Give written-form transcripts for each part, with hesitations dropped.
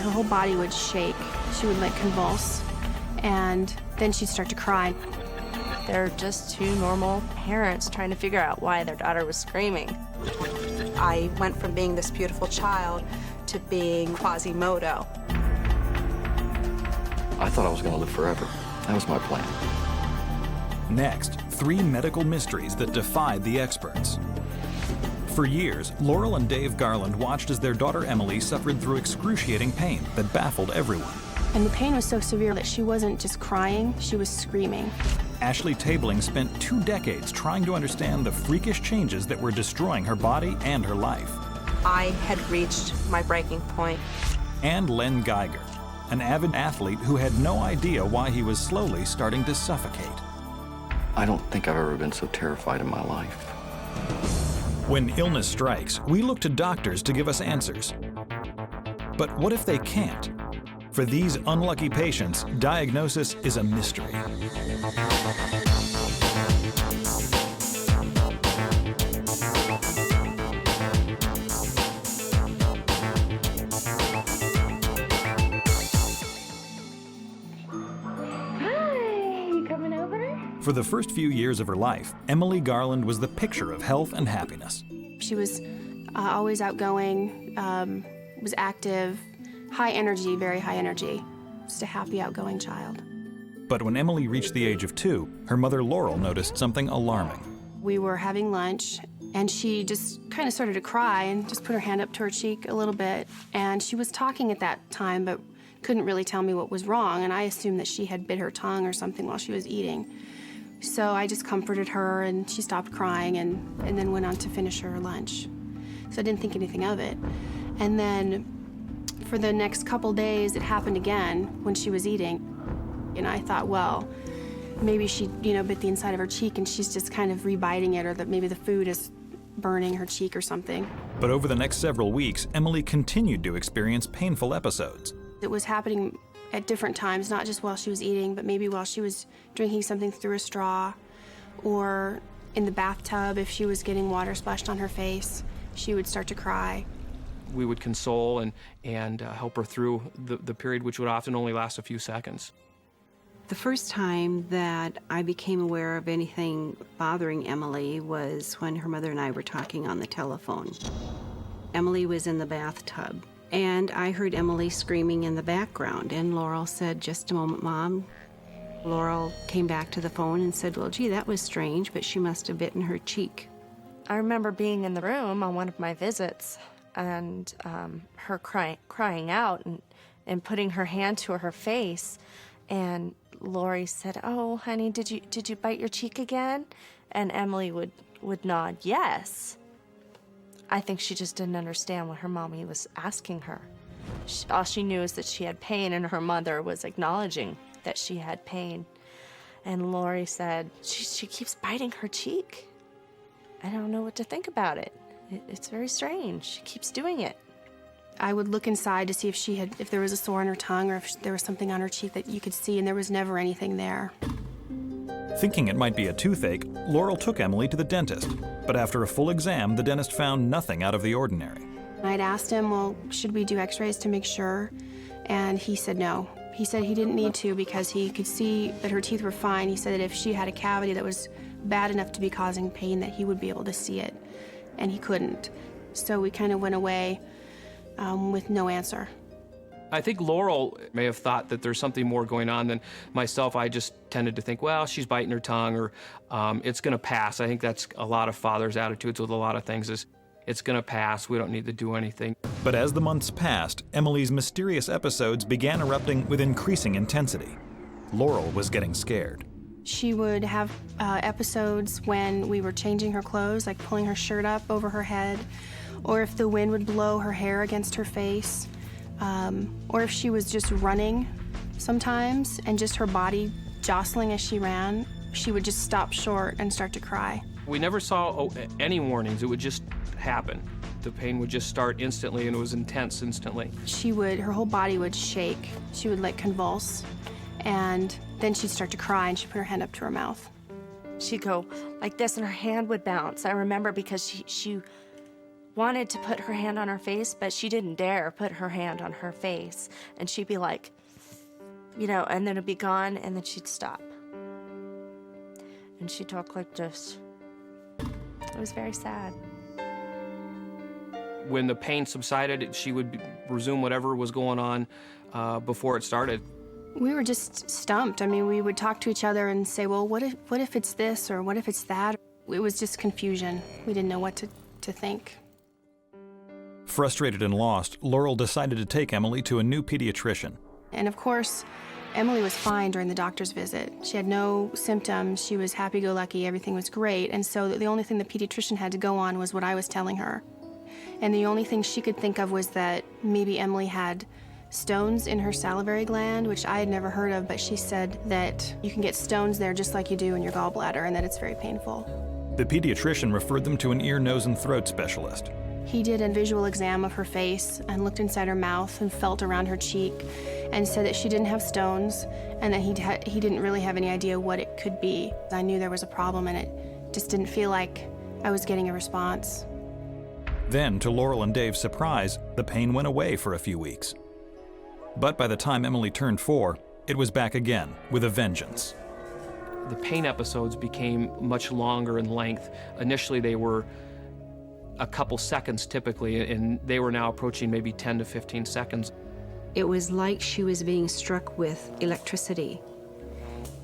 her whole body would shake. She would like convulse, and then she'd start to cry. They're just two normal parents trying to figure out why their daughter was screaming. I went from being this beautiful child to being Quasimodo. I thought I was going to live forever. That was my plan. Next, 3 medical mysteries that defied the experts. For years, Laurel and Dave Garland watched as their daughter Emily suffered through excruciating pain that baffled everyone. And the pain was so severe that she wasn't just crying, she was screaming. Ashley Tabling spent 2 decades trying to understand the freakish changes that were destroying her body and her life. I had reached my breaking point. And Len Geiger, an avid athlete who had no idea why he was slowly starting to suffocate. I don't think I've ever been so terrified in my life. When illness strikes, we look to doctors to give us answers. But what if they can't? For these unlucky patients, diagnosis is a mystery. For the first few years of her life, Emily Garland was the picture of health and happiness. She was always outgoing, was active, high energy, very high energy. Just a happy, outgoing child. But when Emily reached the age of 2, her mother Laurel noticed something alarming. We were having lunch, and she just kind of started to cry and just put her hand up to her cheek a little bit. And she was talking at that time, but couldn't really tell me what was wrong, and I assumed that she had bit her tongue or something while she was eating. So I just comforted her, and she stopped crying and then went on to finish her lunch. So I didn't think anything of it. And then for the next couple days, it happened again when she was eating. And I thought, well, maybe she, bit the inside of her cheek and she's just kind of re-biting it, or that maybe the food is burning her cheek or something. But over the next several weeks, Emily continued to experience painful episodes. It was happening at different times, not just while she was eating, but maybe while she was drinking something through a straw, or in the bathtub if she was getting water splashed on her face, she would start to cry. We would console and help her through the period, which would often only last a few seconds. The first time that I became aware of anything bothering Emily was when her mother and I were talking on the telephone. Emily was in the bathtub, and I heard Emily screaming in the background, and Laurel said, "Just a moment, Mom." Laurel came back to the phone and said, "Well, gee, that was strange, but she must have bitten her cheek." I remember being in the room on one of my visits and her crying out and putting her hand to her face. And Lori said, "Oh, honey, did you bite your cheek again?" And Emily would nod, yes. I think she just didn't understand what her mommy was asking her. All she knew is that she had pain, and her mother was acknowledging that she had pain. And Lori said, she keeps biting her cheek. I don't know what to think about it. It's very strange. She keeps doing it. I would look inside to see if there was a sore on her tongue, or if there was something on her cheek that you could see, and there was never anything there. Thinking it might be a toothache, Laurel took Emily to the dentist. But after a full exam, the dentist found nothing out of the ordinary. I'd asked him, well, should we do x-rays to make sure? And he said no. He said he didn't need to because he could see that her teeth were fine. He said that if she had a cavity that was bad enough to be causing pain, that he would be able to see it, and he couldn't. So we kind of went away with no answer. I think Laurel may have thought that there's something more going on than myself. I just tended to think, well, she's biting her tongue, or it's going to pass. I think that's a lot of fathers' attitudes with a lot of things is, it's going to pass, we don't need to do anything. But as the months passed, Emily's mysterious episodes began erupting with increasing intensity. Laurel was getting scared. She would have episodes when we were changing her clothes, like pulling her shirt up over her head, or if the wind would blow her hair against her face, or if she was just running sometimes and just her body jostling as she ran, she would just stop short and start to cry. We never saw any warnings. It would just happen. The pain would just start instantly, and it was intense instantly. Her whole body would shake. She would like convulse, and then she'd start to cry, and she'd put her hand up to her mouth. She'd go like this, and her hand would bounce. I remember because she wanted to put her hand on her face, but she didn't dare put her hand on her face. And she'd be like, you know, and then it'd be gone, and then she'd stop. And she'd talk like this. It was very sad. When the pain subsided, she would resume whatever was going on before it started. We were just stumped. I mean, we would talk to each other and say, well, what if it's this, or what if it's that? It was just confusion. We didn't know what to think. Frustrated and lost, Laurel decided to take Emily to a new pediatrician. And of course, Emily was fine during the doctor's visit. She had no symptoms. She was happy-go-lucky. Everything was great. And so the only thing the pediatrician had to go on was what I was telling her. And the only thing she could think of was that maybe Emily had stones in her salivary gland, which I had never heard of, but she said that you can get stones there just like you do in your gallbladder, and that it's very painful. The pediatrician referred them to an ear, nose, and throat specialist. He did a visual exam of her face and looked inside her mouth and felt around her cheek and said that she didn't have stones and that he didn't really have any idea what it could be. I knew there was a problem, and it just didn't feel like I was getting a response. Then, to Laurel and Dave's surprise, the pain went away for a few weeks. But by the time Emily turned 4, it was back again with a vengeance. The pain episodes became much longer in length. Initially, they were a couple seconds typically, and they were now approaching maybe 10 to 15 seconds. It was like she was being struck with electricity.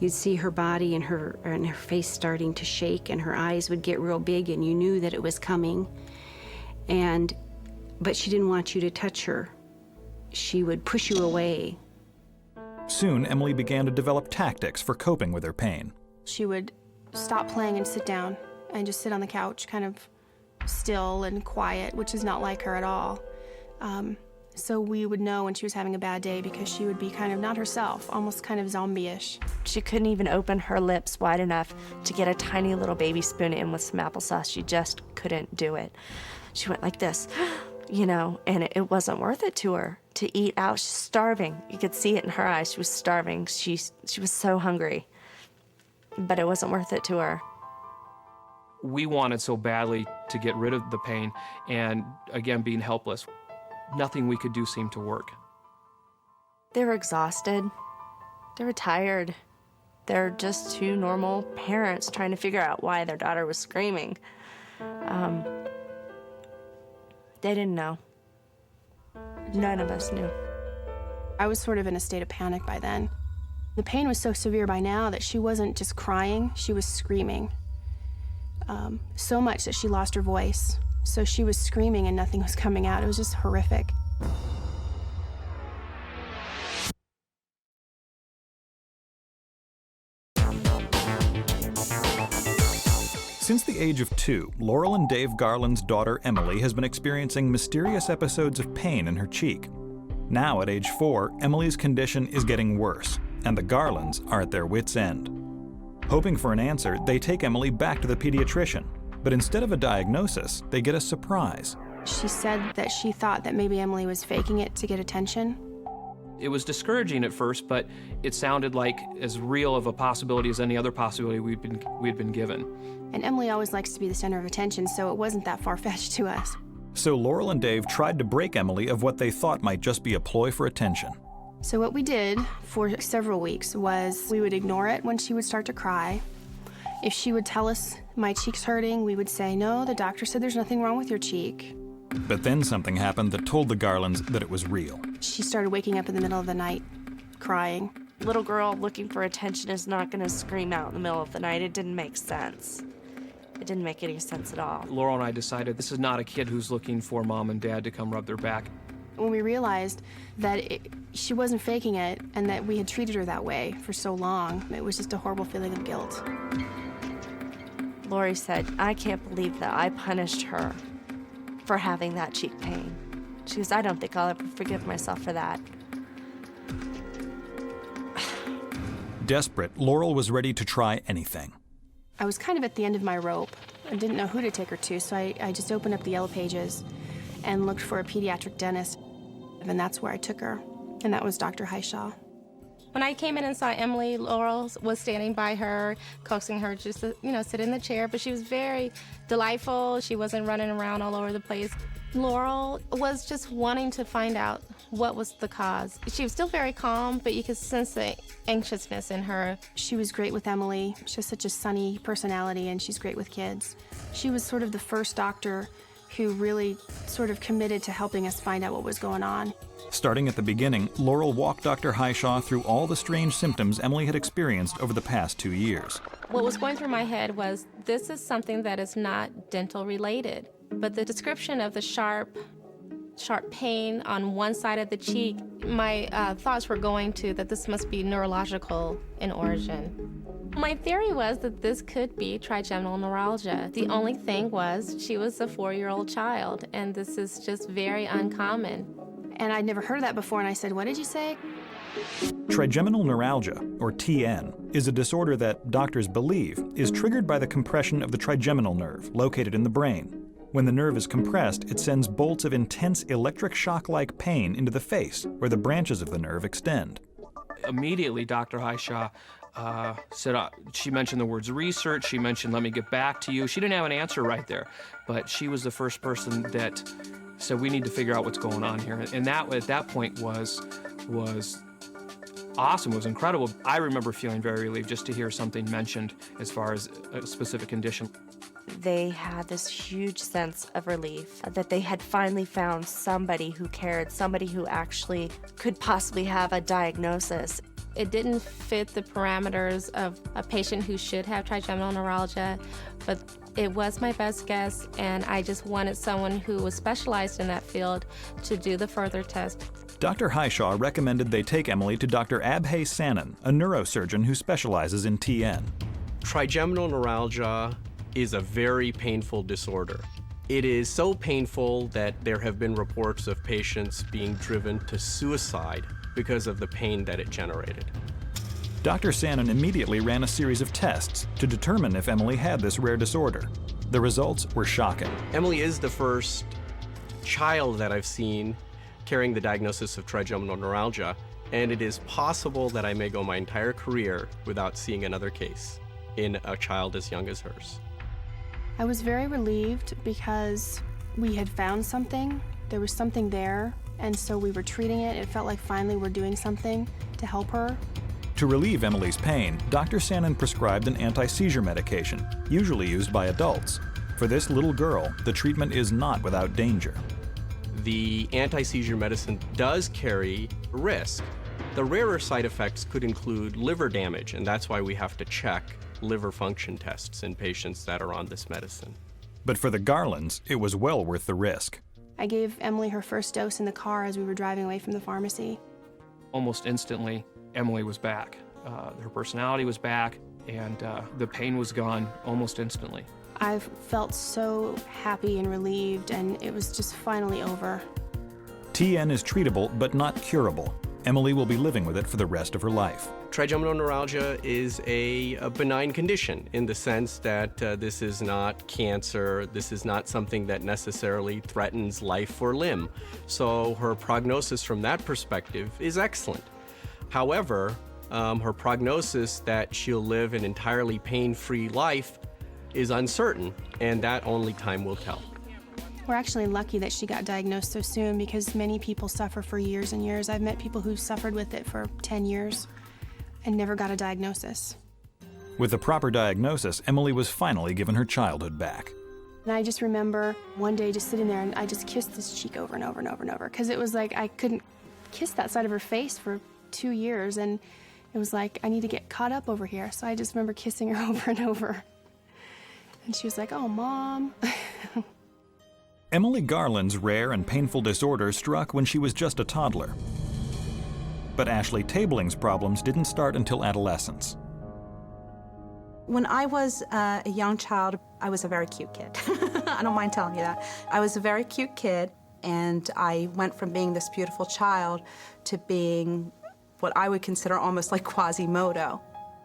You'd see her body and her face starting to shake, and her eyes would get real big, and you knew that it was coming. But she didn't want you to touch her. She would push you away. Soon, Emily began to develop tactics for coping with her pain. She would stop playing and sit down and just sit on the couch, kind of still and quiet, which is not like her at all. So we would know when she was having a bad day because she would be kind of not herself, almost kind of zombie-ish. She couldn't even open her lips wide enough to get a tiny little baby spoon in with some applesauce. She just couldn't do it. She went like this, you know, and it wasn't worth it to her to eat out. She's starving. You could see it in her eyes. She was starving. She was so hungry, but it wasn't worth it to her. We wanted so badly to get rid of the pain, and again, being helpless. Nothing we could do seemed to work. They were exhausted. They were tired. They're just two normal parents trying to figure out why their daughter was screaming. They didn't know. None of us knew. I was sort of in a state of panic by then. The pain was so severe by now that she wasn't just crying, she was screaming. So much that she lost her voice. So she was screaming and nothing was coming out. It was just horrific. Since the age of 2, Laurel and Dave Garland's daughter Emily has been experiencing mysterious episodes of pain in her cheek. Now at age 4, Emily's condition is getting worse, and the Garlands are at their wits' end. Hoping for an answer, they take Emily back to the pediatrician, but instead of a diagnosis, they get a surprise. She said that she thought that maybe Emily was faking it to get attention. It was discouraging at first, but it sounded like as real of a possibility as any other possibility we'd been given. And Emily always likes to be the center of attention, so it wasn't that far-fetched to us. So Laurel and Dave tried to break Emily of what they thought might just be a ploy for attention. So what we did for several weeks was we would ignore it when she would start to cry. If she would tell us, my cheek's hurting, we would say, no, the doctor said there's nothing wrong with your cheek. But then something happened that told the Garlands that it was real. She started waking up in the middle of the night, crying. Little girl looking for attention is not going to scream out in the middle of the night. It didn't make sense. It didn't make any sense at all. Laurel and I decided this is not a kid who's looking for mom and dad to come rub their back. When we realized that she wasn't faking it and that we had treated her that way for so long, it was just a horrible feeling of guilt. Lori said, I can't believe that I punished her for having that cheek pain. She goes, I don't think I'll ever forgive myself for that. Desperate, Laurel was ready to try anything. I was kind of at the end of my rope. I didn't know who to take her to, so I just opened up the yellow pages and looked for a pediatric dentist, and that's where I took her, and that was Dr. Highshaw. When I came in and saw Emily, Laurel was standing by her, coaxing her just to, sit in the chair, but she was very delightful. She wasn't running around all over the place. Laurel was just wanting to find out what was the cause. She was still very calm, but you could sense the anxiousness in her. She was great with Emily. She has such a sunny personality, and she's great with kids. She was sort of the first doctor who really sort of committed to helping us find out what was going on. Starting at the beginning, Laurel walked Dr. Highshaw through all the strange symptoms Emily had experienced over the past 2 years. What was going through my head was, this is something that is not dental related. But the description of the sharp pain on one side of the cheek, my thoughts were going to that this must be neurological in origin. My theory was that this could be trigeminal neuralgia. The only thing was she was a 4-year-old child, and this is just very uncommon. And I'd never heard of that before, and I said, "What did you say?" Trigeminal neuralgia, or TN, is a disorder that doctors believe is triggered by the compression of the trigeminal nerve located in the brain. When the nerve is compressed, it sends bolts of intense electric shock-like pain into the face, where the branches of the nerve extend. Immediately, Dr. Highshaw said, she mentioned the words research, she mentioned let me get back to you. She didn't have an answer right there, but she was the first person that said we need to figure out what's going on here. And that, at that point, was awesome, it was incredible. I remember feeling very relieved just to hear something mentioned as far as a specific condition. They had this huge sense of relief that they had finally found somebody who cared, somebody who actually could possibly have a diagnosis. It didn't fit the parameters of a patient who should have trigeminal neuralgia, but it was my best guess, and I just wanted someone who was specialized in that field to do the further test. Dr. Highshaw recommended they take Emily to Dr. Abhay Sanan, a neurosurgeon who specializes in TN. Trigeminal neuralgia is a very painful disorder. It is so painful that there have been reports of patients being driven to suicide because of the pain that it generated. Dr. Sanan immediately ran a series of tests to determine if Emily had this rare disorder. The results were shocking. Emily is the first child that I've seen carrying the diagnosis of trigeminal neuralgia, and it is possible that I may go my entire career without seeing another case in a child as young as hers. I was very relieved because we had found something. There was something there, and so we were treating it. It felt like finally we're doing something to help her. To relieve Emily's pain, Dr. Sanan prescribed an anti-seizure medication, usually used by adults. For this little girl, the treatment is not without danger. The anti-seizure medicine does carry risk. The rarer side effects could include liver damage, and that's why we have to check liver function tests in patients that are on this medicine. But for the Garlands, it was well worth the risk. I gave Emily her first dose in the car as we were driving away from the pharmacy. Almost instantly, Emily was back. Her personality was back, and the pain was gone almost instantly. I felt so happy and relieved, and it was just finally over. TN is treatable but not curable. Emily will be living with it for the rest of her life. Trigeminal neuralgia is a benign condition in the sense that this is not cancer, this is not something that necessarily threatens life or limb. So her prognosis from that perspective is excellent. However, her prognosis that she'll live an entirely pain-free life is uncertain, and that only time will tell. We're actually lucky that she got diagnosed so soon because many people suffer for years and years. I've met people who suffered with it for 10 years and never got a diagnosis. With the proper diagnosis, Emily was finally given her childhood back. And I just remember one day just sitting there and I just kissed this cheek over and over and over and over because it was like I couldn't kiss that side of her face for 2 years, and it was like I need to get caught up over here. So I just remember kissing her over and over. And she was like, "Oh, Mom." Emily Garland's rare and painful disorder struck when she was just a toddler. But Ashley Tabling's problems didn't start until adolescence. When I was a young child, I was a very cute kid. I don't mind telling you that. I was a very cute kid, and I went from being this beautiful child to being what I would consider almost like Quasimodo.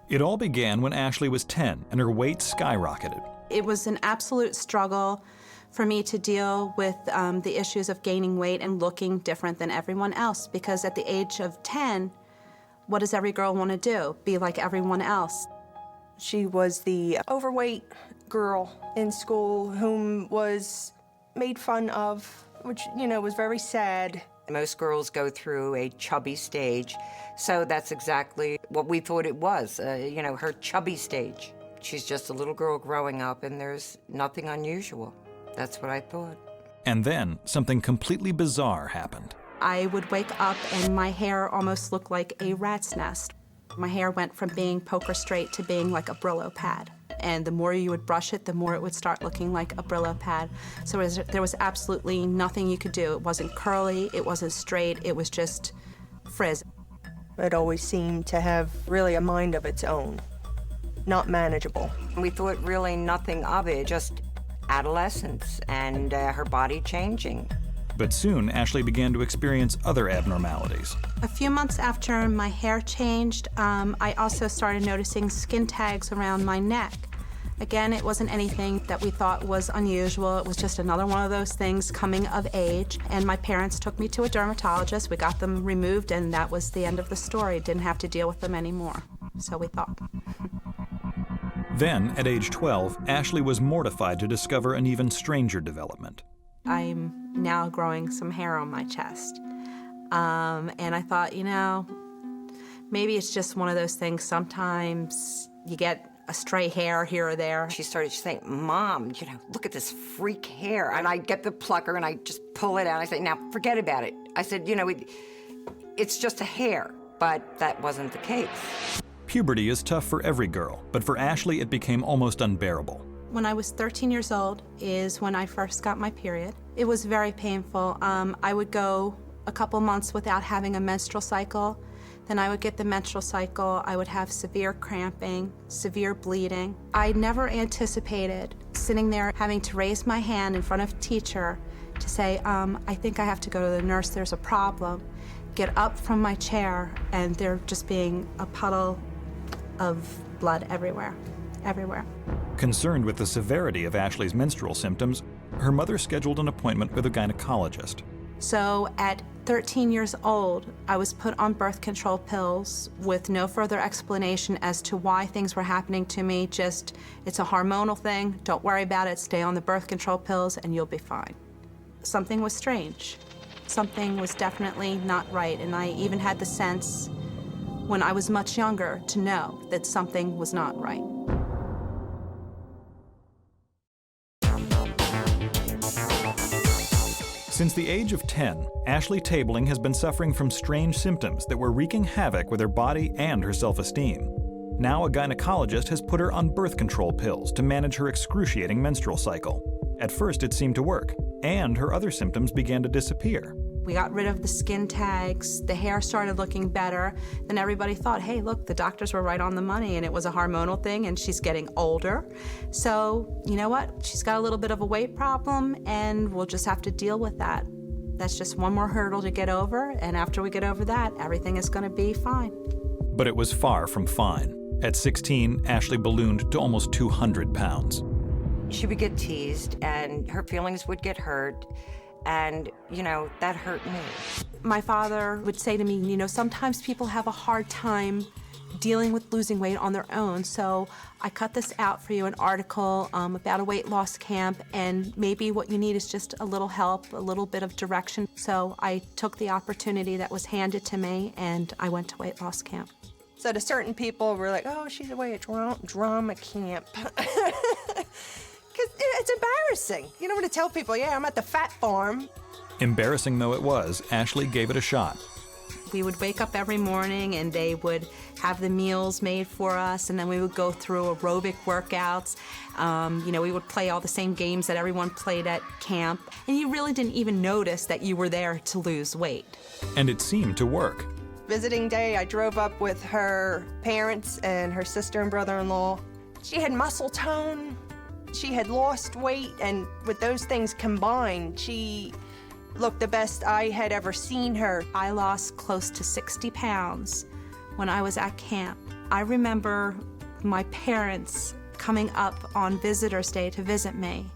It all began when Ashley was 10 and her weight skyrocketed. It was an absolute struggle for me to deal with the issues of gaining weight and looking different than everyone else, because at the age of 10, What does every girl want to do? Be like everyone else. She was the overweight girl in school whom was made fun of, which, you know, was very sad. Most girls go through a chubby stage, so that's exactly what we thought it was, you know, her chubby stage. She's just a little girl growing up, and there's nothing unusual. That's what I thought. And then something completely bizarre happened. I would wake up and my hair almost looked like a rat's nest. My hair went from being poker straight to being like a Brillo pad. And the more you would brush it, the more it would start looking like a Brillo pad. So there was absolutely nothing you could do. It wasn't curly, it wasn't straight, it was just frizz. It always seemed to have really a mind of its own, not manageable. We thought really nothing of it, just adolescence and her body changing. But soon, Ashley began to experience other abnormalities. A few months after my hair changed, I also started noticing skin tags around my neck. Again, it wasn't anything that we thought was unusual. It was just another one of those things coming of age. And my parents took me to a dermatologist. We got them removed, and that was the end of the story. Didn't have to deal with them anymore, so we thought. Then, at age 12, Ashley was mortified to discover an even stranger development. I'm now growing some hair on my chest. And I thought, you know, maybe it's just one of those things. Sometimes you get a stray hair here or there. She started saying, Mom, you know, look at this freak hair. And I get the plucker and I just pull it out. I say, now forget about it. I said, you know, it's just a hair. But that wasn't the case. Puberty is tough for every girl, but for Ashley it became almost unbearable. When I was 13 years old is when I first got my period. It was very painful. I would go a couple months without having a menstrual cycle. Then I would get the menstrual cycle. I would have severe cramping, severe bleeding. I never anticipated sitting there having to raise my hand in front of a teacher to say, I think I have to go to the nurse, there's a problem. Get up from my chair, and there just being a puddle of blood everywhere, everywhere. Concerned with the severity of Ashley's menstrual symptoms, her mother scheduled an appointment with a gynecologist. So at 13 years old, I was put on birth control pills with no further explanation as to why things were happening to me. Just, it's a hormonal thing, don't worry about it, stay on the birth control pills and you'll be fine. Something was strange. Something was definitely not right, and I even had the sense when I was much younger to know that something was not right. Since the age of 10, Ashley Tabling has been suffering from strange symptoms that were wreaking havoc with her body and her self-esteem. Now a gynecologist has put her on birth control pills to manage her excruciating menstrual cycle. At first it seemed to work, and her other symptoms began to disappear. We got rid of the skin tags, the hair started looking better, then everybody thought, hey, look, the doctors were right on the money, and it was a hormonal thing, and she's getting older. So, you know what? She's got a little bit of a weight problem, and we'll just have to deal with that. That's just one more hurdle to get over, and after we get over that, everything is going to be fine. But it was far from fine. At 16, Ashley ballooned to almost 200 pounds. She would get teased, and her feelings would get hurt. And, you know, that hurt me. My father would say to me, you know, sometimes people have a hard time dealing with losing weight on their own, so I cut this out for you, an article about a weight loss camp, and maybe what you need is just a little help, a little bit of direction. So I took the opportunity that was handed to me, and I went to weight loss camp. So to certain people, we're like, oh, she's away at drama camp. It's embarrassing. You don't want to tell people, yeah, I'm at the fat farm. Embarrassing though it was, Ashley gave it a shot. We would wake up every morning and they would have the meals made for us, and then we would go through aerobic workouts. You know, we would play all the same games that everyone played at camp, and you really didn't even notice that you were there to lose weight. And it seemed to work. Visiting day, I drove up with her parents and her sister and brother-in-law. She had muscle tone. She had lost weight, and with those things combined, she looked the best I had ever seen her. I lost close to 60 pounds when I was at camp. I remember my parents coming up on Visitor's Day to visit me.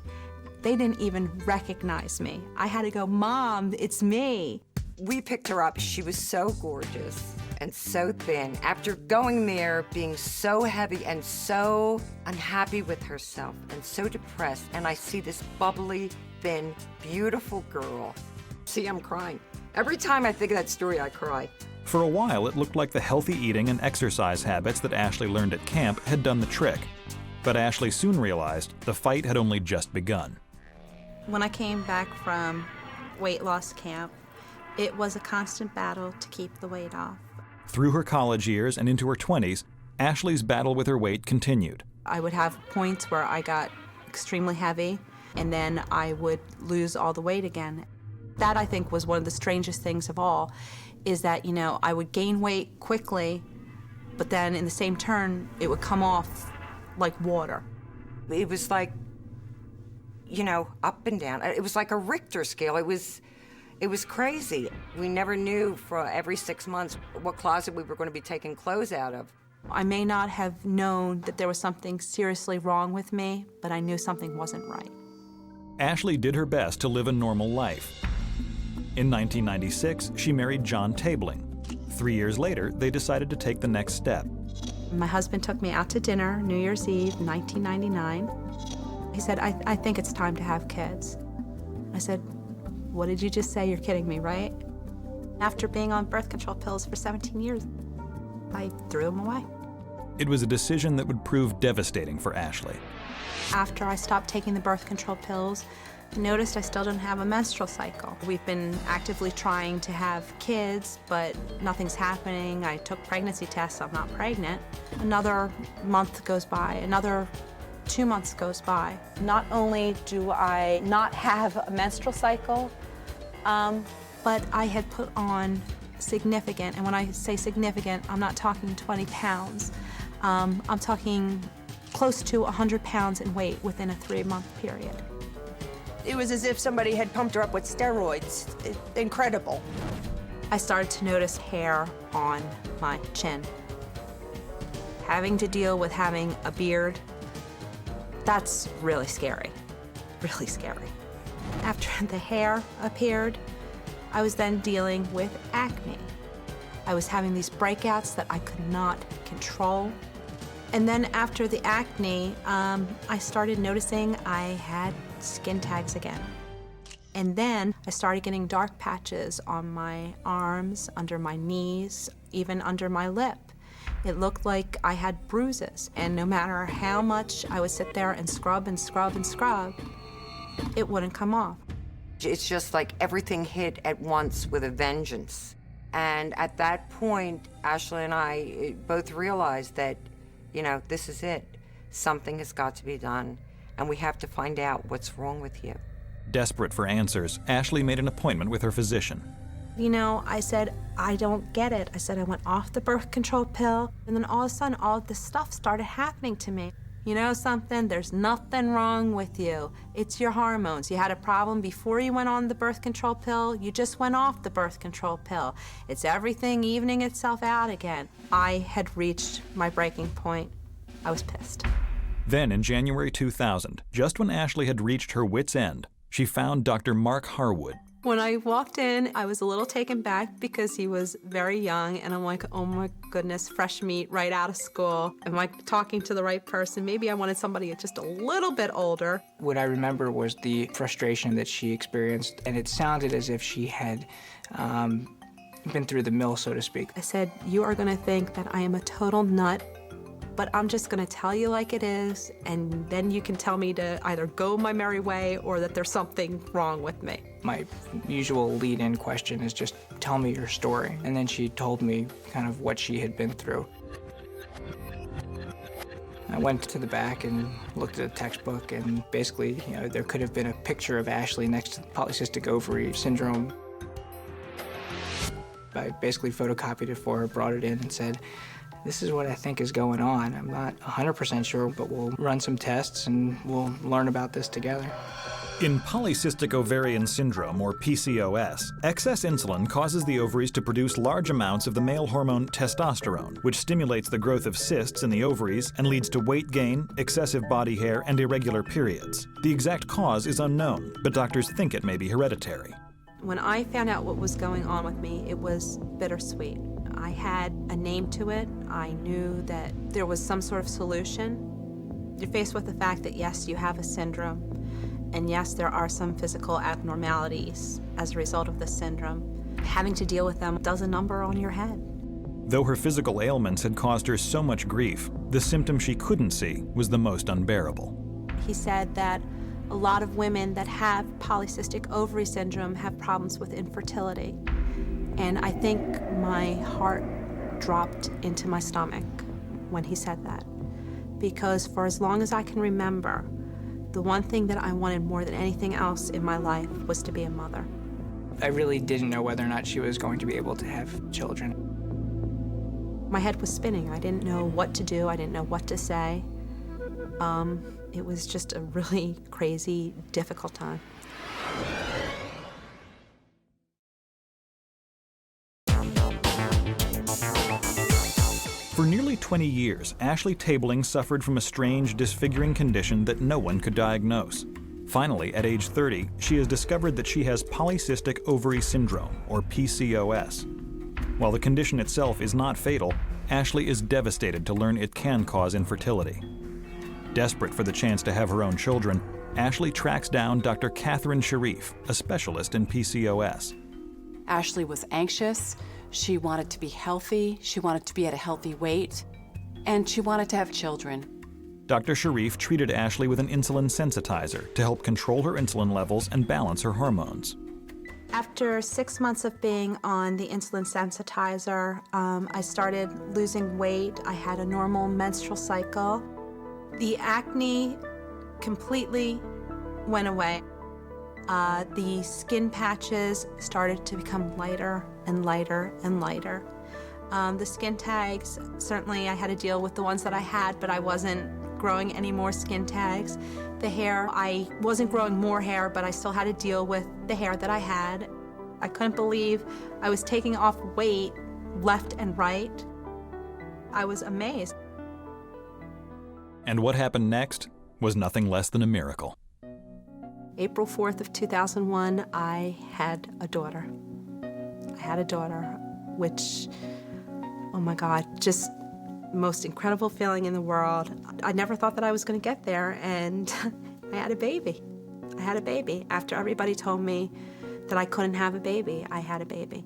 They didn't even recognize me. I had to go, Mom, it's me. We picked her up. She was so gorgeous. and so thin. After going there, being so heavy and so unhappy with herself and so depressed, and I see this bubbly, thin, beautiful girl. See, I'm crying. Every time I think of that story, I cry. For a while, it looked like the healthy eating and exercise habits that Ashley learned at camp had done the trick. But Ashley soon realized the fight had only just begun. When I came back from weight loss camp, it was a constant battle to keep the weight off. Through her college years and into her 20s, Ashley's battle with her weight continued. I would have points where I got extremely heavy, and then I would lose all the weight again. That, I think, was one of the strangest things of all, is that, you know, I would gain weight quickly, but then in the same turn, it would come off like water. It was like, you know, up and down. It was like a Richter scale. It was crazy. We never knew for every 6 months what closet we were going to be taking clothes out of. I may not have known that there was something seriously wrong with me, but I knew something wasn't right. Ashley did her best to live a normal life. In 1996, she married John Tabling. 3 years later, they decided to take the next step. My husband took me out to dinner New Year's Eve, 1999. He said, I think it's time to have kids. I said, what did you just say? You're kidding me, right? After being on birth control pills for 17 years, I threw them away. It was a decision that would prove devastating for Ashley. After I stopped taking the birth control pills, I noticed I still didn't have a menstrual cycle. We've been actively trying to have kids, but nothing's happening. I took pregnancy tests, I'm not pregnant. Another month goes by, another 2 months goes by. Not only do I not have a menstrual cycle, but I had put on significant, and when I say significant, I'm not talking 20 pounds. I'm talking close to 100 pounds in weight within a 3-month period. It was as if somebody had pumped her up with steroids. Incredible. I started to notice hair on my chin. Having to deal with having a beard, that's really scary, really scary. After the hair appeared, I was then dealing with acne. I was having these breakouts that I could not control. And then after the acne, I started noticing I had skin tags again. And then I started getting dark patches on my arms, under my knees, even under my lip. It looked like I had bruises, and no matter how much I would sit there and scrub and scrub and scrub, it wouldn't come off. It's just like everything hit at once with a vengeance. And at that point, Ashley and I both realized that, you know, this is it. Something has got to be done, and we have to find out what's wrong with you. Desperate for answers, Ashley made an appointment with her physician. You know, I said, I don't get it. I said I went off the birth control pill, and then all of a sudden, all of this stuff started happening to me. You know something? There's nothing wrong with you. It's your hormones. You had a problem before you went on the birth control pill. You just went off the birth control pill. It's everything evening itself out again. I had reached my breaking point. I was pissed. Then in January 2000, just when Ashley had reached her wit's end, she found Dr. Mark Harwood. When I walked in, I was a little taken back because he was very young, and I'm like, oh my goodness, fresh meat right out of school. Am I talking to the right person? Maybe I wanted somebody just a little bit older. What I remember was the frustration that she experienced, and it sounded as if she had been through the mill, so to speak. I said, you are gonna think that I am a total nut, but I'm just gonna tell you like it is, and then you can tell me to either go my merry way or that there's something wrong with me. My usual lead-in question is just, tell me your story. And then she told me kind of what she had been through. I went to the back and looked at a textbook, and basically, you know, there could have been a picture of Ashley next to polycystic ovary syndrome. I basically photocopied it for her, brought it in, and said, this is what I think is going on. I'm not 100% sure, but we'll run some tests and we'll learn about this together. In polycystic ovarian syndrome, or PCOS, excess insulin causes the ovaries to produce large amounts of the male hormone testosterone, which stimulates the growth of cysts in the ovaries and leads to weight gain, excessive body hair, and irregular periods. The exact cause is unknown, but doctors think it may be hereditary. When I found out what was going on with me, it was bittersweet. I had a name to it. I knew that there was some sort of solution. You're faced with the fact that yes, you have a syndrome, and yes, there are some physical abnormalities as a result of the syndrome. Having to deal with them does a number on your head. Though her physical ailments had caused her so much grief, the symptom she couldn't see was the most unbearable. He said that a lot of women that have polycystic ovary syndrome have problems with infertility. And I think my heart dropped into my stomach when he said that. Because for as long as I can remember, the one thing that I wanted more than anything else in my life was to be a mother. I really didn't know whether or not she was going to be able to have children. My head was spinning. I didn't know what to do. I didn't know what to say. It was just a really crazy, difficult time. For nearly 20 years, Ashley Tabling suffered from a strange, disfiguring condition that no one could diagnose. Finally, at age 30, she has discovered that she has polycystic ovary syndrome, or PCOS. While the condition itself is not fatal, Ashley is devastated to learn it can cause infertility. Desperate for the chance to have her own children, Ashley tracks down Dr. Catherine Sharif, a specialist in PCOS. Ashley was anxious. She wanted to be healthy. She wanted to be at a healthy weight. And she wanted to have children. Dr. Sharif treated Ashley with an insulin sensitizer to help control her insulin levels and balance her hormones. After 6 months of being on the insulin sensitizer, I started losing weight. I had a normal menstrual cycle. The acne completely went away. The skin patches started to become lighter and lighter and lighter. The skin tags, certainly I had to deal with the ones that I had, but I wasn't growing any more skin tags. The hair, I wasn't growing more hair, but I still had to deal with the hair that I had. I couldn't believe I was taking off weight left and right. I was amazed. And what happened next was nothing less than a miracle. April 4th of 2001, I had a daughter. I had a daughter, which, oh my God, just most incredible feeling in the world. I never thought that I was going to get there, and I had a baby. I had a baby. After everybody told me that I couldn't have a baby, I had a baby.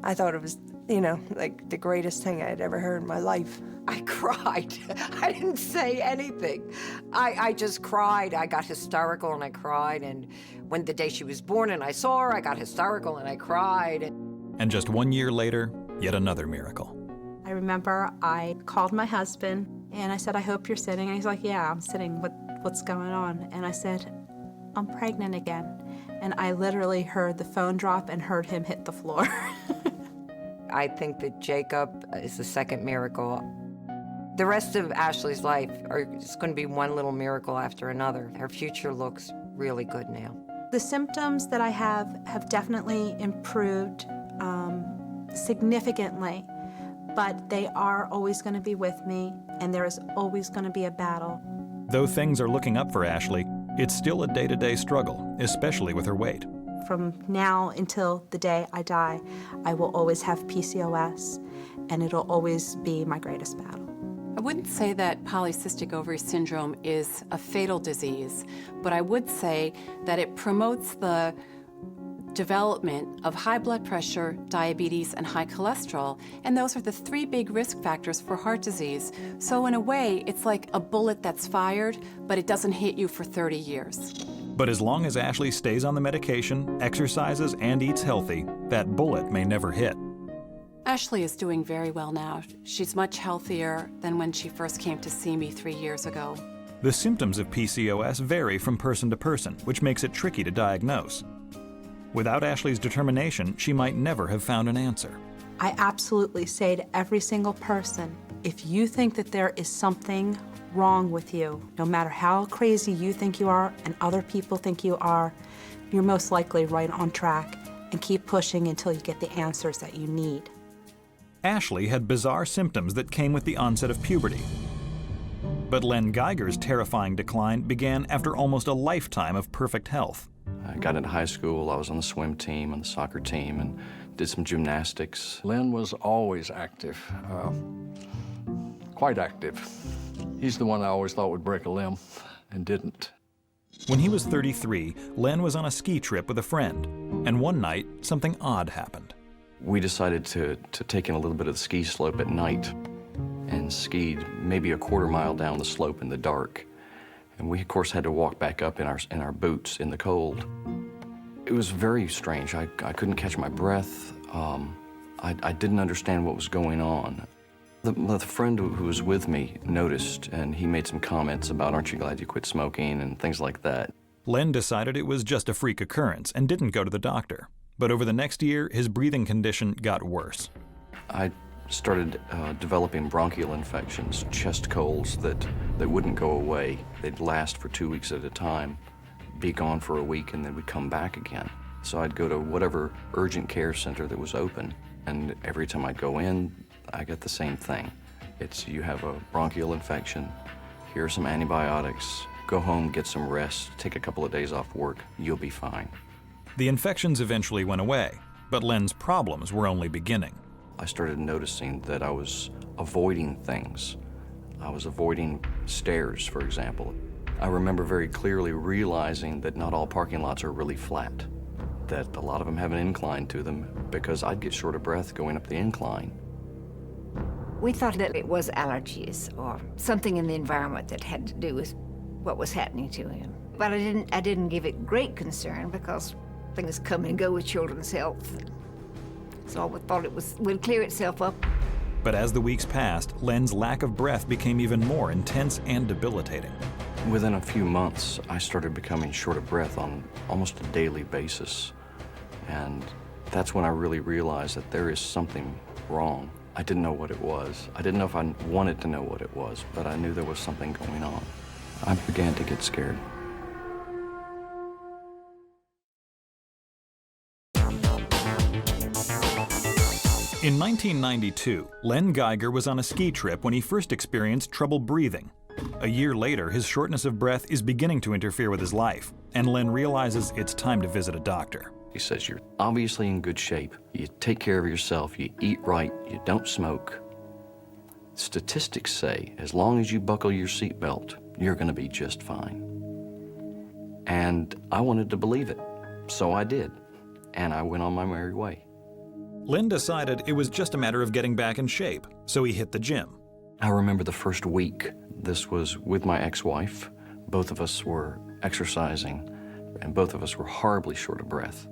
I thought it was, you know, like the greatest thing I'd ever heard in my life. I cried. I didn't say anything. I just cried. I got hysterical and I cried. And when the day she was born and I saw her, I got hysterical and I cried. And just 1 year later, yet another miracle. I remember I called my husband and I said, I hope you're sitting. And he's like, yeah, I'm sitting. What's going on? And I said, I'm pregnant again. And I literally heard the phone drop and heard him hit the floor. I think that Jacob is the second miracle. The rest of Ashley's life is going to be one little miracle after another. Her future looks really good now. The symptoms that I have definitely improved significantly, but they are always going to be with me, and there is always going to be a battle. Though things are looking up for Ashley, it's still a day-to-day struggle, especially with her weight. From now until the day I die, I will always have PCOS, and it'll always be my greatest battle. I wouldn't say that polycystic ovary syndrome is a fatal disease, but I would say that it promotes the development of high blood pressure, diabetes, and high cholesterol, and those are the three big risk factors for heart disease. So in a way, it's like a bullet that's fired, but it doesn't hit you for 30 years. But as long as Ashley stays on the medication, exercises, and eats healthy, that bullet may never hit. Ashley is doing very well now. She's much healthier than when she first came to see me 3 years ago. The symptoms of PCOS vary from person to person, which makes it tricky to diagnose. Without Ashley's determination, she might never have found an answer. I absolutely say to every single person, if you think that there is something wrong with you, no matter how crazy you think you are and other people think you are, you're most likely right on track, and keep pushing until you get the answers that you need. Ashley had bizarre symptoms that came with the onset of puberty. But Len Geiger's terrifying decline began after almost a lifetime of perfect health. I got into high school, I was on the swim team, on the soccer team, and did some gymnastics. Len was always active, quite active. He's the one I always thought would break a limb and didn't. When he was 33, Len was on a ski trip with a friend, and one night, something odd happened. We decided to take in a little bit of the ski slope at night and skied maybe a quarter mile down the slope in the dark. And we, of course, had to walk back up in our boots in the cold. It was very strange. I couldn't catch my breath. I didn't understand what was going on. The friend who was with me noticed, and he made some comments about, aren't you glad you quit smoking, and things like that. Len decided it was just a freak occurrence and didn't go to the doctor. But over the next year, his breathing condition got worse. I started developing bronchial infections, chest colds that wouldn't go away. They'd last for 2 weeks at a time, be gone for a week, and then would come back again. So I'd go to whatever urgent care center that was open, and every time I'd go in, I get the same thing. It's, you have a bronchial infection, here are some antibiotics, go home, get some rest, take a couple of days off work, you'll be fine. The infections eventually went away, but Len's problems were only beginning. I started noticing that I was avoiding things. I was avoiding stairs, for example. I remember very clearly realizing that not all parking lots are really flat, that a lot of them have an incline to them, because I'd get short of breath going up the incline. We thought that it was allergies or something in the environment that had to do with what was happening to him. But I didn't give it great concern because things come and go with children's health. So we thought it would clear itself up. But as the weeks passed, Len's lack of breath became even more intense and debilitating. Within a few months, I started becoming short of breath on almost a daily basis. And that's when I really realized that there is something wrong. I didn't know what it was. I didn't know if I wanted to know what it was, but I knew there was something going on. I began to get scared. In 1992, Len Geiger was on a ski trip when he first experienced trouble breathing. A year later, his shortness of breath is beginning to interfere with his life, and Len realizes it's time to visit a doctor. He says, you're obviously in good shape. You take care of yourself, you eat right, you don't smoke. Statistics say, as long as you buckle your seatbelt, you're gonna be just fine. And I wanted to believe it, so I did, and I went on my merry way. Len decided it was just a matter of getting back in shape, so he hit the gym. I remember the first week. This was with my ex-wife. Both of us were exercising, and both of us were horribly short of breath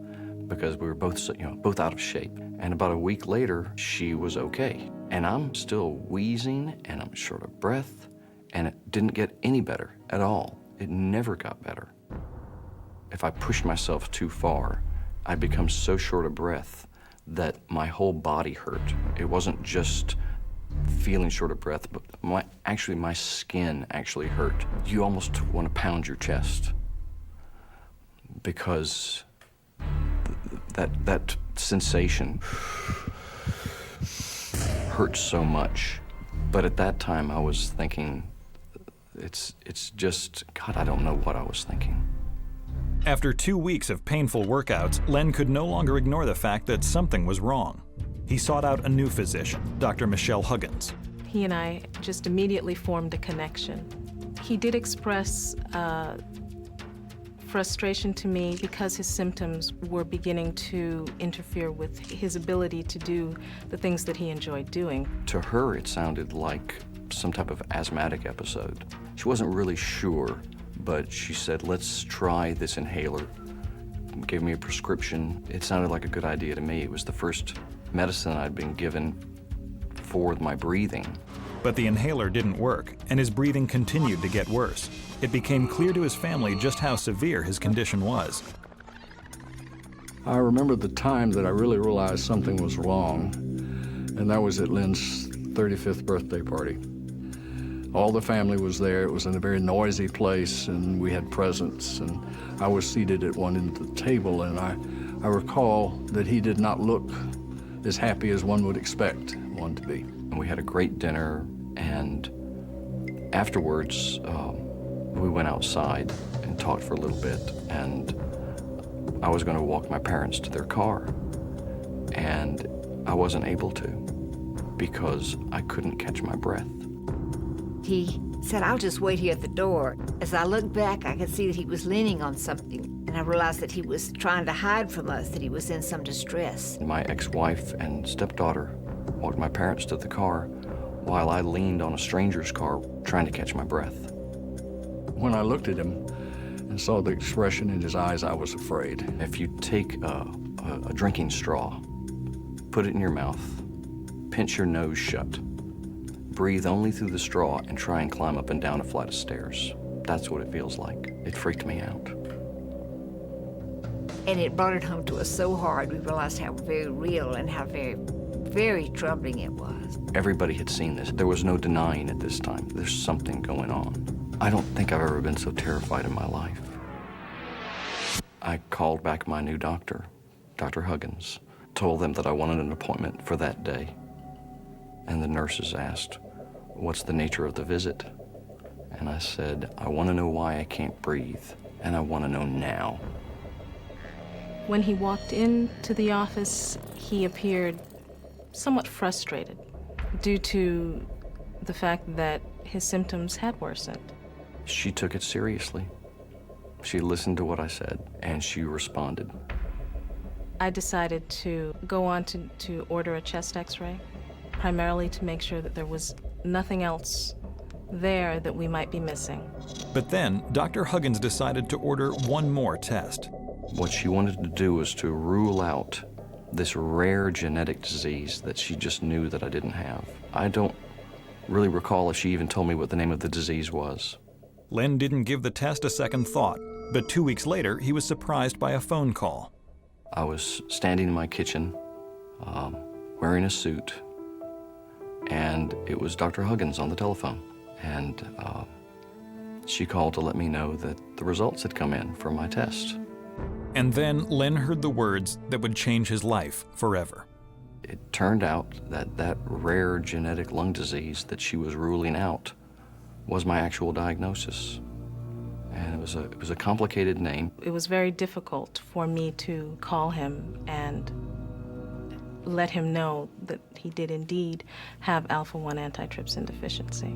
because we were both, both out of shape. And about a week later, she was okay. And I'm still wheezing, and I'm short of breath, and it didn't get any better at all. It never got better. If I pushed myself too far, I'd become so short of breath that my whole body hurt. It wasn't just feeling short of breath, but my skin actually hurt. You almost want to pound your chest because that sensation hurts so much. But at that time, I was thinking, it's just, God, I don't know what I was thinking. After 2 weeks of painful workouts, Len could no longer ignore the fact that something was wrong. He sought out a new physician, Dr. Michelle Huggins. He and I just immediately formed a connection. He did express frustration to me because his symptoms were beginning to interfere with his ability to do the things that he enjoyed doing. To her, it sounded like some type of asthmatic episode. She wasn't really sure, but she said, let's try this inhaler. Gave me a prescription. It sounded like a good idea to me. It was the first medicine I'd been given for my breathing. But the inhaler didn't work, and his breathing continued to get worse. It became clear to his family just how severe his condition was. I remember the time that I really realized something was wrong, and that was at Len's 35th birthday party. All the family was there. It was in a very noisy place, and we had presents, and I was seated at one end of the table, and I recall that he did not look as happy as one would expect one to be. And we had a great dinner, and afterwards, we went outside and talked for a little bit, and I was going to walk my parents to their car, and I wasn't able to because I couldn't catch my breath. He said, "I'll just wait here at the door." As I looked back, I could see that he was leaning on something, and I realized that he was trying to hide from us, that he was in some distress. My ex-wife and stepdaughter walked my parents to the car while I leaned on a stranger's car trying to catch my breath. When I looked at him and saw the expression in his eyes, I was afraid. If you take a drinking straw, put it in your mouth, pinch your nose shut, breathe only through the straw, and try and climb up and down a flight of stairs. That's what it feels like. It freaked me out. And it brought it home to us so hard, we realized how very real and how very, very troubling it was. Everybody had seen this. There was no denying at this time. There's something going on. I don't think I've ever been so terrified in my life. I called back my new doctor, Dr. Huggins, told them that I wanted an appointment for that day. And the nurses asked, "What's the nature of the visit?" And I said, "I want to know why I can't breathe, and I want to know now." When he walked into the office, he appeared somewhat frustrated due to the fact that his symptoms had worsened. She took it seriously. She listened to what I said, and she responded. I decided to go on to order a chest x-ray, primarily to make sure that there was nothing else there that we might be missing. But then, Dr. Huggins decided to order one more test. What she wanted to do was to rule out this rare genetic disease that she just knew that I didn't have. I don't really recall if she even told me what the name of the disease was. Len didn't give the test a second thought, but 2 weeks later, he was surprised by a phone call. I was standing in my kitchen, wearing a suit, and it was Dr. Huggins on the telephone. And she called to let me know that the results had come in for my test. And then Len heard the words that would change his life forever. It turned out that that rare genetic lung disease that she was ruling out was my actual diagnosis. And it was a complicated name. It was very difficult for me to call him and let him know that he did indeed have alpha-1 antitrypsin deficiency.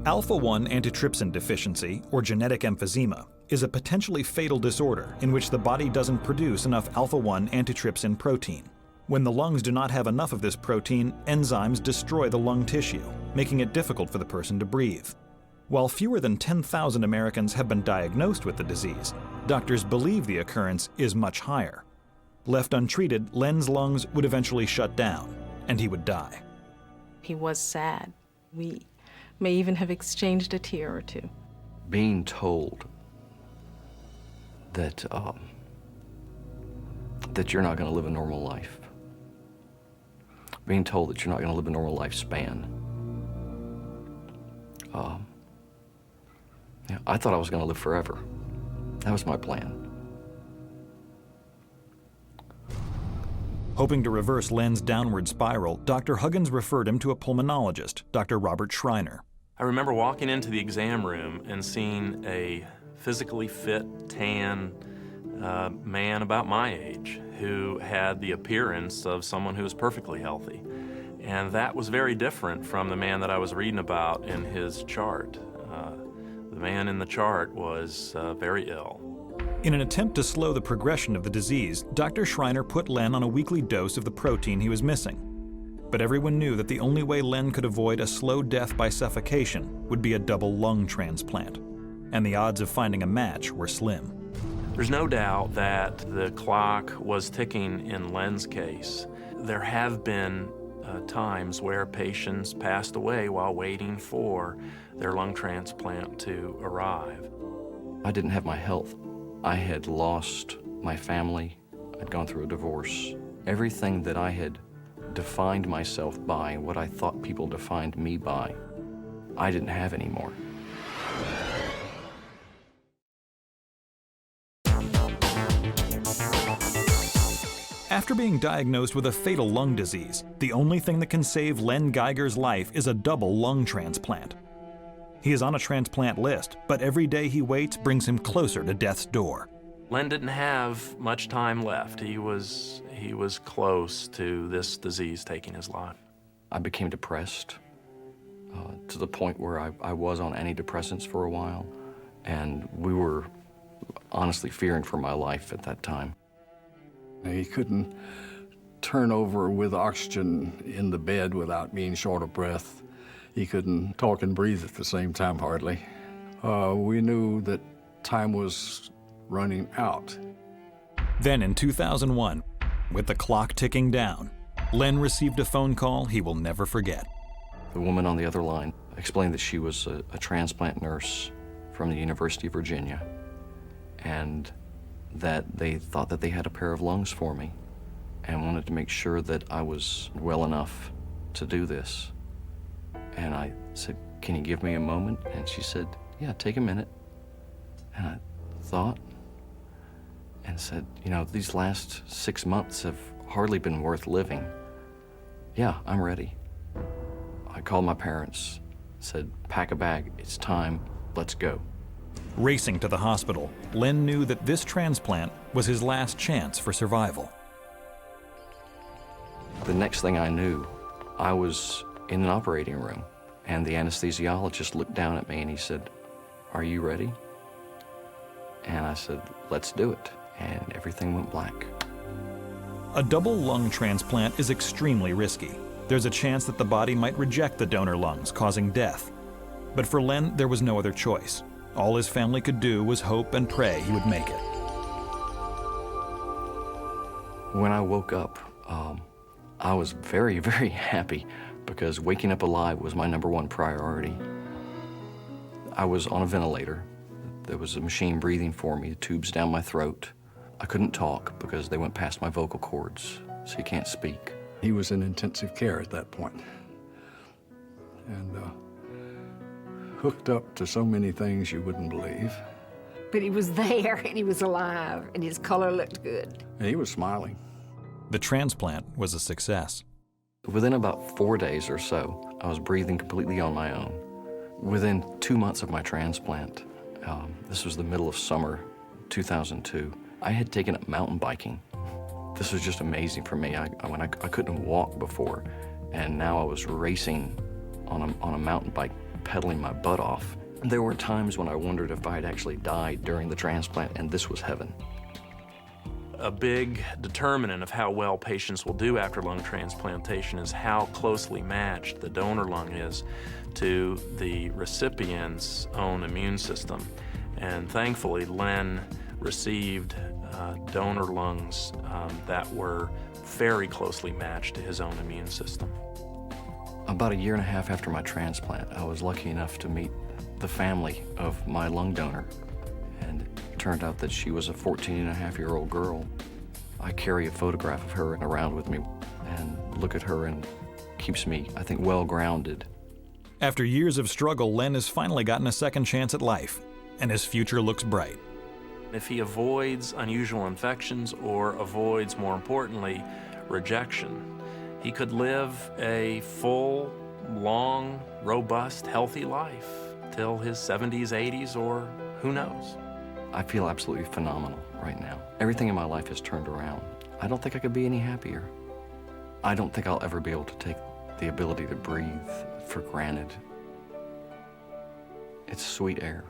Alpha-1 antitrypsin deficiency, or genetic emphysema, is a potentially fatal disorder in which the body doesn't produce enough alpha-1 antitrypsin protein. When the lungs do not have enough of this protein, enzymes destroy the lung tissue, making it difficult for the person to breathe. While fewer than 10,000 Americans have been diagnosed with the disease, doctors believe the occurrence is much higher. Left untreated, Len's lungs would eventually shut down, and he would die. He was sad. We may even have exchanged a tear or two. Being told that that you're not going to live a normal life, being told that you're not going to live a normal lifespan. I thought I was going to live forever. That was my plan. Hoping to reverse Len's downward spiral, Dr. Huggins referred him to a pulmonologist, Dr. Robert Schreiner. I remember walking into the exam room and seeing a physically fit, tan man about my age who had the appearance of someone who was perfectly healthy. And that was very different from the man that I was reading about in his chart. The man in the chart was very ill. In an attempt to slow the progression of the disease, Dr. Schreiner put Len on a weekly dose of the protein he was missing. But everyone knew that the only way Len could avoid a slow death by suffocation would be a double lung transplant, and the odds of finding a match were slim. There's no doubt that the clock was ticking in Len's case. There have been times where patients passed away while waiting for their lung transplant to arrive. I didn't have my health. I had lost my family. I'd gone through a divorce. Everything that I had defined myself by, what I thought people defined me by, I didn't have anymore. After being diagnosed with a fatal lung disease, the only thing that can save Len Geiger's life is a double lung transplant. He is on a transplant list, but every day he waits brings him closer to death's door. Len didn't have much time left. He was close to this disease taking his life. I became depressed to the point where I was on antidepressants for a while, and we were honestly fearing for my life at that time. He couldn't turn over with oxygen in the bed without being short of breath. He couldn't talk and breathe at the same time, hardly. We knew that time was running out. Then in 2001, with the clock ticking down, Len received a phone call he will never forget. The woman on the other line explained that she was a transplant nurse from the University of Virginia, and that they thought that they had a pair of lungs for me and wanted to make sure that I was well enough to do this. And I said, "Can you give me a moment?" And she said, "Yeah, take a minute." And I thought and said, "You know, these last 6 months have hardly been worth living. Yeah, I'm ready." I called my parents, said, "Pack a bag, it's time, let's go." Racing to the hospital, Len knew that this transplant was his last chance for survival. The next thing I knew, I was in an operating room, and the anesthesiologist looked down at me and he said, "Are you ready?" And I said, "Let's do it." And everything went black. A double lung transplant is extremely risky. There's a chance that the body might reject the donor lungs, causing death. But for Len, there was no other choice. All his family could do was hope and pray he would make it. When I woke up, I was very, very happy because waking up alive was my #1 priority. I was on a ventilator. There was a machine breathing for me, tubes down my throat. I couldn't talk because they went past my vocal cords, so you can't speak. He was in intensive care at that point, and hooked up to so many things you wouldn't believe. But he was there, and he was alive, and his color looked good. And he was smiling. The transplant was a success. Within about 4 days or so, I was breathing completely on my own. Within 2 months of my transplant, this was the middle of summer 2002, I had taken up mountain biking. This was just amazing for me. I couldn't walk before, and now I was racing on a mountain bike, pedaling my butt off. There were times when I wondered if I had actually died during the transplant, and this was heaven. A big determinant of how well patients will do after lung transplantation is how closely matched the donor lung is to the recipient's own immune system. And thankfully, Len received donor lungs that were very closely matched to his own immune system. About 1.5 years after my transplant, I was lucky enough to meet the family of my lung donor. And it turned out that she was a 14-and-a-half-year-old girl. I carry a photograph of her around with me and look at her, and keeps me, I think, well grounded. After years of struggle, Len has finally gotten a second chance at life, and his future looks bright. If he avoids unusual infections or avoids, more importantly, rejection, he could live a full, long, robust, healthy life till his 70s, 80s, or who knows. I feel absolutely phenomenal right now. Everything in my life has turned around. I don't think I could be any happier. I don't think I'll ever be able to take the ability to breathe for granted. It's sweet air.